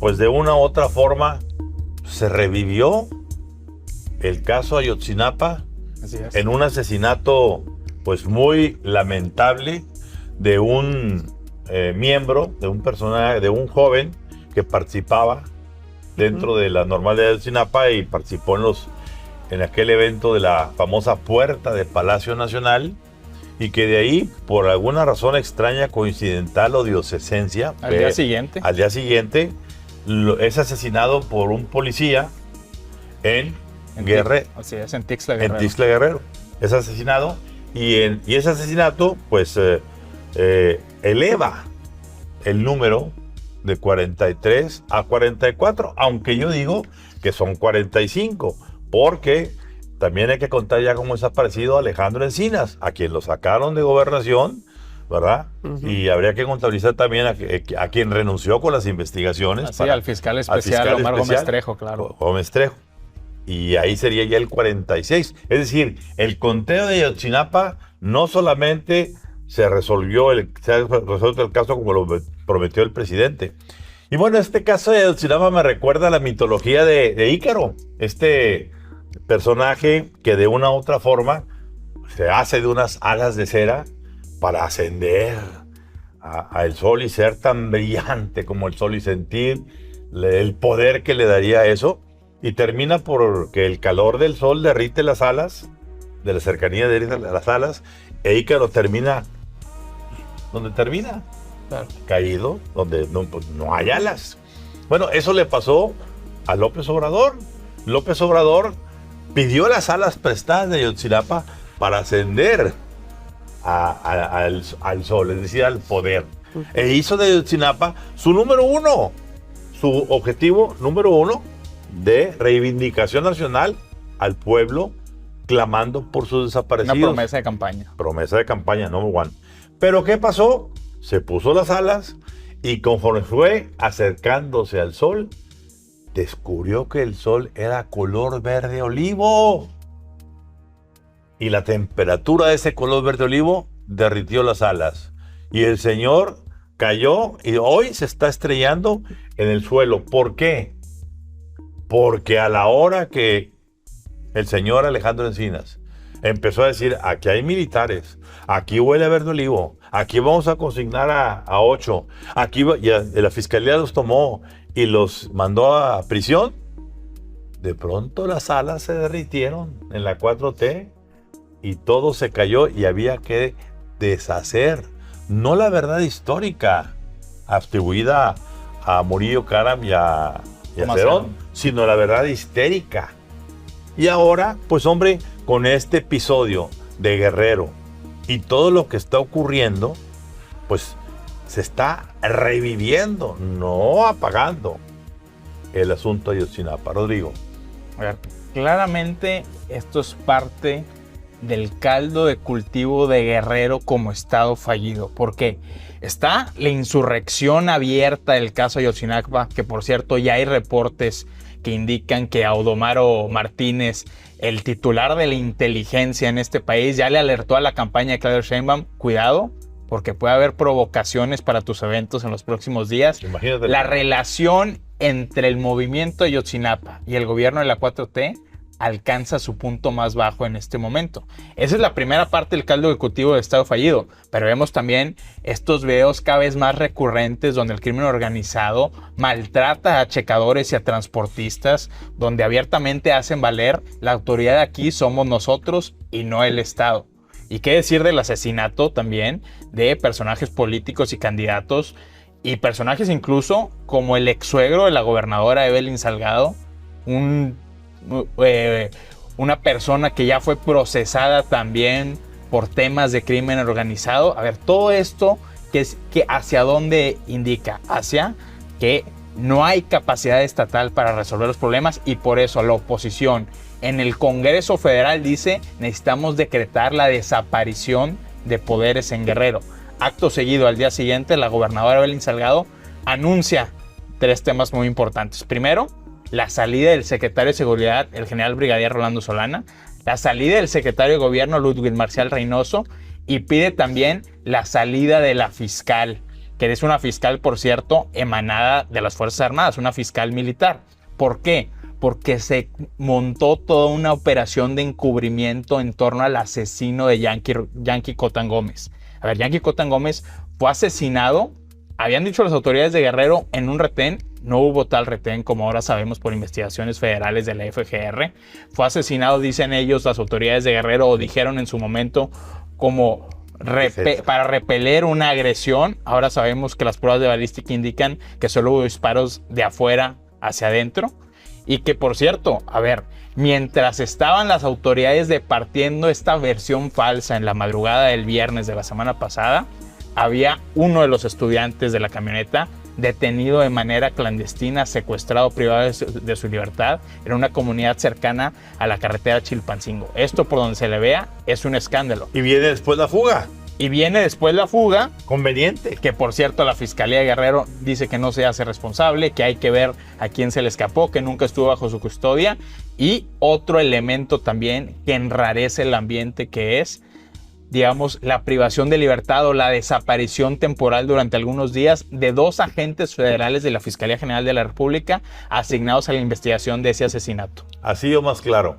pues de una u otra forma se revivió el caso Ayotzinapa en un asesinato pues muy lamentable de un miembro, de un personaje, de un joven que participaba dentro de la normalidad de Ayotzinapa y participó en aquel evento de la famosa puerta del Palacio Nacional, y que de ahí, por alguna razón extraña, coincidental o diocesencia, al día siguiente es asesinado por un policía en Guerrero. Así es, en Tixla Guerrero. En Tixla Guerrero. Es asesinado y ese asesinato pues eleva el número de 43 a 44, aunque yo digo que son 45, porque también hay que contar ya cómo es aparecido Alejandro Encinas, a quien lo sacaron de gobernación, ¿verdad? Uh-huh. Y habría que contabilizar también a quien renunció con las investigaciones. Así, al fiscal especial Omar Gómez Trejo, claro. Gómez Trejo. Y ahí sería ya el 46. Es decir, el conteo de Ayotzinapa no solamente se ha resuelto el caso como lo prometió el presidente. Y bueno, este caso de Ayotzinapa me recuerda a la mitología de Ícaro, este personaje que de una u otra forma se hace de unas alas de cera para ascender al sol y ser tan brillante como el sol y sentir el poder que le daría eso, y termina porque el calor del sol derrite las alas, de la cercanía derrite las alas, e Ícaro termina donde termina, claro, caído, donde no hay alas. Bueno, eso le pasó a López Obrador. López Obrador pidió las alas prestadas de Ayotzinapa para ascender al sol, es decir, al poder. E hizo de Ayotzinapa su número uno, su objetivo número uno de reivindicación nacional al pueblo, clamando por sus desaparecidos. Una promesa de campaña. Promesa de campaña, number one. Pero ¿qué pasó? Se puso las alas y conforme fue acercándose al sol, descubrió que el sol era color verde olivo. Y la temperatura de ese color verde olivo derritió las alas. Y el señor cayó y hoy se está estrellando en el suelo. ¿Por qué? Porque a la hora que el señor Alejandro Encinas empezó a decir, aquí hay militares, aquí huele a verde olivo, aquí vamos a consignar a 8, aquí la fiscalía los tomó y los mandó a prisión, de pronto las alas se derritieron en la 4T y todo se cayó y había que deshacer, no la verdad histórica atribuida a Murillo Karam y a Cerón, sino la verdad histérica. Y ahora, pues hombre, con este episodio de Guerrero y todo lo que está ocurriendo, pues se está reviviendo, no apagando el asunto de Ayotzinapa. Rodrigo. A ver, claramente esto es parte del caldo de cultivo de Guerrero como estado fallido, porque está la insurrección abierta del caso Ayotzinapa, que por cierto ya hay reportes que indican que Audomaro Martínez, el titular de la inteligencia en este país, ya le alertó a la campaña de Claudia Sheinbaum, cuidado, porque puede haber provocaciones para tus eventos en los próximos días. Imagínate. La relación entre el movimiento Ayotzinapa y el gobierno de la 4T alcanza su punto más bajo en este momento. Esa es la primera parte del caldo de cultivo de estado fallido, pero vemos también estos videos cada vez más recurrentes donde el crimen organizado maltrata a checadores y a transportistas, donde abiertamente hacen valer la autoridad de aquí somos nosotros y no el Estado. Y qué decir del asesinato también de personajes políticos y candidatos, y personajes incluso como el ex suegro de la gobernadora Evelyn Salgado, una persona que ya fue procesada también por temas de crimen organizado. A ver, todo esto que hacia dónde indica, hacia que no hay capacidad estatal para resolver los problemas, y por eso la oposición en el Congreso Federal dice necesitamos decretar la desaparición de poderes en Guerrero. Acto seguido, al día siguiente, la gobernadora Evelyn Salgado anuncia 3 temas muy importantes. Primero, la salida del secretario de Seguridad, el general brigadier Rolando Solana, la salida del secretario de Gobierno, Ludwig Marcial Reynoso, y pide también la salida de la fiscal que es una fiscal, por cierto, emanada de las Fuerzas Armadas, una fiscal militar. ¿Por qué? Porque se montó toda una operación de encubrimiento en torno al asesino de Yankee Cotán Gómez. A ver, Yankee Cotán Gómez fue asesinado, habían dicho las autoridades de Guerrero, en un retén. No hubo tal retén, como ahora sabemos por investigaciones federales de la FGR. Fue asesinado, dicen ellos, las autoridades de Guerrero, o dijeron en su momento, como para repeler una agresión. Ahora sabemos que las pruebas de balística indican que solo hubo disparos de afuera hacia adentro. Y que, por cierto, a ver, mientras estaban las autoridades departiendo esta versión falsa en la madrugada del viernes de la semana pasada, había uno de los estudiantes de la camioneta detenido de manera clandestina, secuestrado, privado de su libertad en una comunidad cercana a la carretera Chilpancingo. Esto, por donde se le vea, es un escándalo. Y viene después la fuga. Y viene después la fuga. Conveniente. Que, por cierto, la Fiscalía de Guerrero dice que no se hace responsable, que hay que ver a quién se le escapó, que nunca estuvo bajo su custodia. Y otro elemento también que enrarece el ambiente, que es, digamos, la privación de libertad o la desaparición temporal durante algunos días de 2 agentes federales de la Fiscalía General de la República asignados a la investigación de ese asesinato. Así o más claro.